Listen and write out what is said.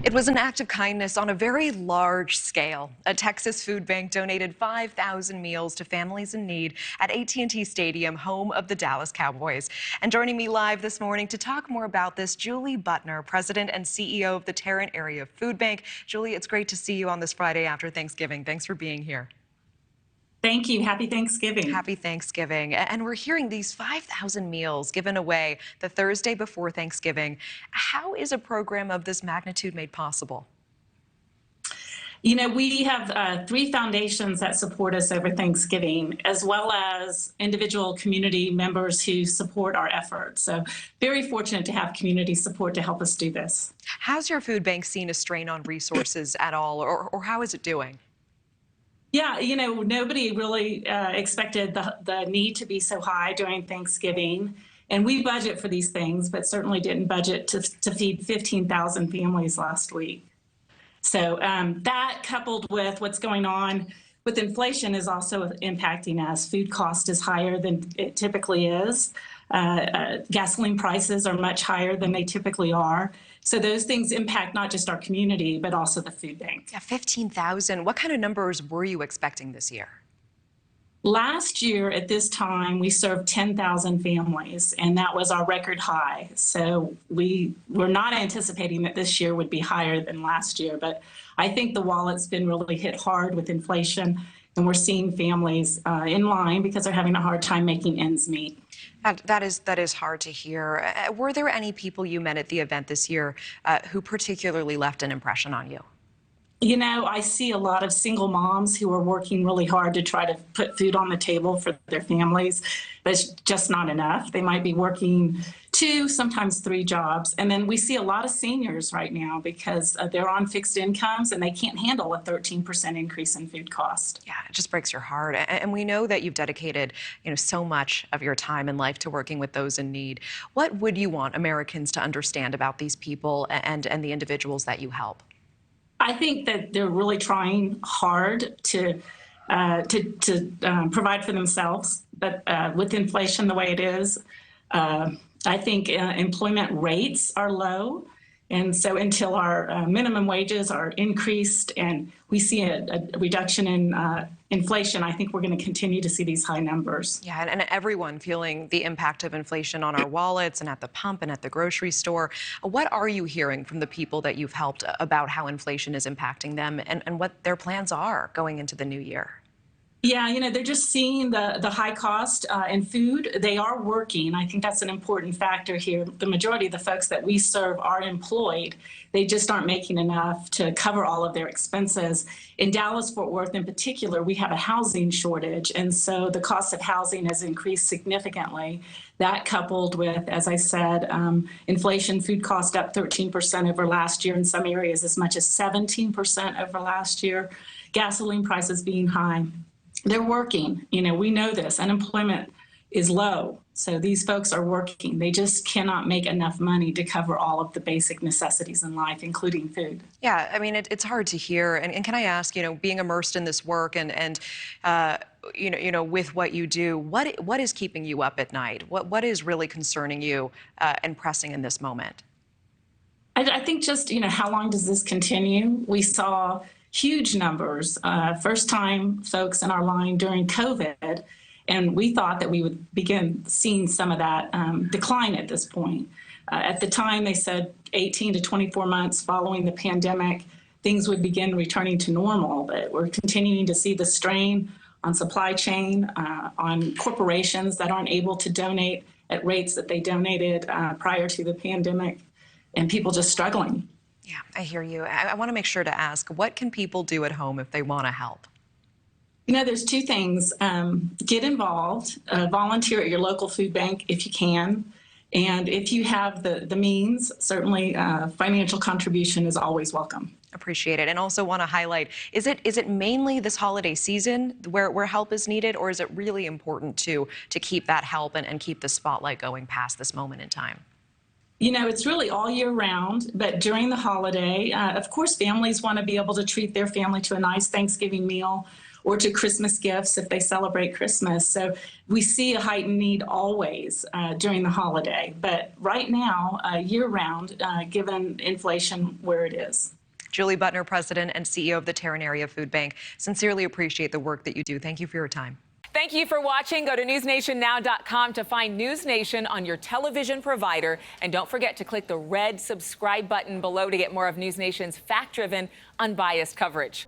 It was an act of kindness on a very large scale. A Texas food bank donated 5,000 meals to families in need at AT&T Stadium, home of the Dallas Cowboys. And joining me live this morning to talk more about this, Julie Butner, President and CEO of the Tarrant Area Food Bank. Julie, it's great to see you on this Friday after Thanksgiving. Thanks for being here. Thank you. Happy Thanksgiving. Happy Thanksgiving. And we're hearing these 5,000 meals given away the Thursday before Thanksgiving. How is a program of this magnitude made possible? You know, we have 3 foundations that support us over Thanksgiving, as well as individual community members who support our efforts. So very fortunate to have community support to help us do this. Has your food bank seen a strain on resources at all, or how is it doing? Yeah, you know, nobody really expected the need to be so high during Thanksgiving. And we budget for these things, but certainly didn't budget to feed 15,000 families last week. So that, coupled with what's going on with inflation, is also impacting us. Food cost is higher than it typically is. Gasoline prices are much higher than they typically are. So those things impact not just our community, but also the food bank. Yeah, 15,000. What kind of numbers were you expecting this year? Last year at this time, we served 10,000 families, and that was our record high. So we were not anticipating that this year would be higher than last year, but I think the wallet's been really hit hard with inflation, and we're seeing families in line because they're having a hard time making ends meet. That is hard to hear. Were there any people you met at the event this year who particularly left an impression on you? You know, I see a lot of single moms who are working really hard to try to put food on the table for their families, but it's just not enough. They might be working 2, sometimes 3 jobs. And then we see a lot of seniors right now because they're on fixed incomes and they can't handle a 13% increase in food cost. Yeah, it just breaks your heart. And we know that you've dedicated, so much of your time and life to working with those in need. What would you want Americans to understand about these people and the individuals that you help? I think that they're really trying hard to provide for themselves, but with inflation the way it is, I think employment rates are low. And so until our minimum wages are increased and we see a reduction in inflation, I think we're going to continue to see these high numbers. Yeah, and everyone feeling the impact of inflation on our wallets and at the pump and at the grocery store. What are you hearing from the people that you've helped about how inflation is impacting them and what their plans are going into the new year? Yeah, you know, they're just seeing the high cost in food. They are working. I think that's an important factor here. The majority of the folks that we serve are employed. They just aren't making enough to cover all of their expenses. In Dallas-Fort Worth in particular, we have a housing shortage, and so the cost of housing has increased significantly. That coupled with, as I said, inflation, food cost up 13% over last year, in some areas as much as 17% over last year, gasoline prices being high. They're working. You know, we know this. Unemployment is low. So these folks are working. They just cannot make enough money to cover all of the basic necessities in life, including food. Yeah, I mean, it's hard to hear. And can I ask, being immersed in this work and with what you do, what is keeping you up at night? What is really concerning you and pressing in this moment? I think just, how long does this continue? We saw huge numbers, first-time folks in our line during COVID, and we thought that we would begin seeing some of that decline at this point. At the time, they said 18 to 24 months following the pandemic, things would begin returning to normal, but we're continuing to see the strain on supply chain, on corporations that aren't able to donate at rates that they donated prior to the pandemic, and people just struggling. Yeah, I hear you. I want to make sure to ask, what can people do at home if they want to help? You know, there's 2 things. Get involved, volunteer at your local food bank if you can. And if you have the means, certainly financial contribution is always welcome. Appreciate it. And also want to highlight, is it mainly this holiday season where help is needed, or is it really important to keep that help and keep the spotlight going past this moment in time? You know, it's really all year round, but during the holiday, of course, families want to be able to treat their family to a nice Thanksgiving meal or to Christmas gifts if they celebrate Christmas. So we see a heightened need always during the holiday, but right now, year-round, given inflation where it is. Julie Butner, President and CEO of the Tarrant Area Food Bank. Sincerely appreciate the work that you do. Thank you for your time. Thank you for watching. Go to newsnationnow.com to find NewsNation on your television provider. And don't forget to click the red subscribe button below to get more of NewsNation's fact-driven, unbiased coverage.